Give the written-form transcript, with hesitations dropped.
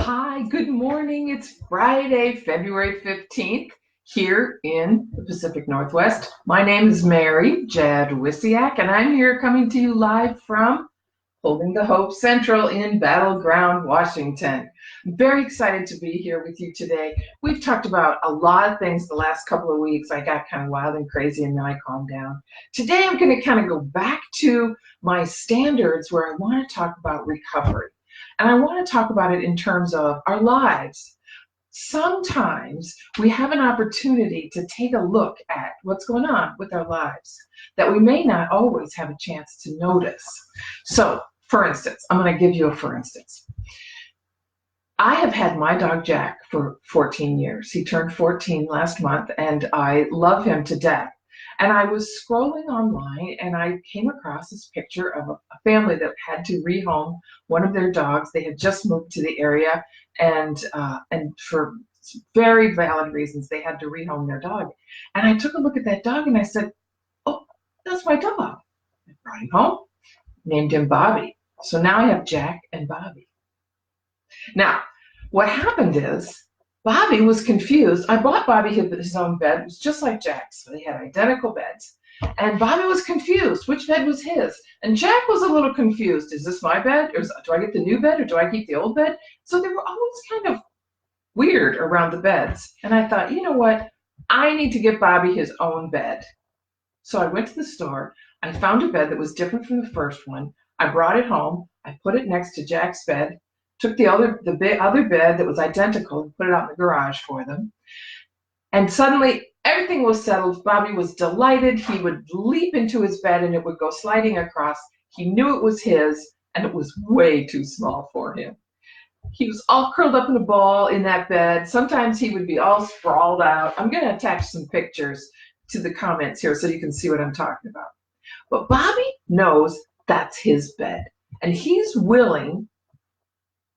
Hi, good morning. It's Friday, February 15th, here in the Pacific Northwest. My name is Mary Jadwisiak, and I'm here coming to you live from Holding the Hope Central in Battleground, Washington. I'm very excited to be here with you today. We've talked about a lot of things the last couple of weeks. I got kind of wild and crazy, and then I calmed down. Today, I'm going to kind of go back to my standards where I want to talk about recovery. And I want to talk about it in terms of our lives. Sometimes we have an opportunity to take a look at what's going on with our lives that we may not always have a chance to notice. So, for instance, I'm going to give you a for instance. I have had my dog Jack for 14 years. He turned 14 last month, and I love him to death. And I was scrolling online, and I came across this picture of a family that had to rehome one of their dogs. They had just moved to the area, and for very valid reasons, they had to rehome their dog. And I took a look at that dog, and I said, "Oh, that's my dog." I brought him home, named him Bobby. So now I have Jack and Bobby. Now, what happened is Bobby was confused. I bought Bobby his own bed. It was just like Jack's. So they had identical beds. And Bobby was confused. Which bed was his? And Jack was a little confused. Is this my bed? Or do I get the new bed? Or do I keep the old bed? So they were always kind of weird around the beds. And I thought, you know what? I need to get Bobby his own bed. So I went to the store. I found a bed that was different from the first one. I brought it home. I put it next to Jack's bed. Took the other bed that was identical and put it out in the garage for them. And suddenly everything was settled. Bobby was delighted. He would leap into his bed and it would go sliding across. He knew it was his, and it was way too small for him. He was all curled up in a ball in that bed. Sometimes he would be all sprawled out. I'm going to attach some pictures to the comments here so you can see what I'm talking about. But Bobby knows that's his bed. And he's willing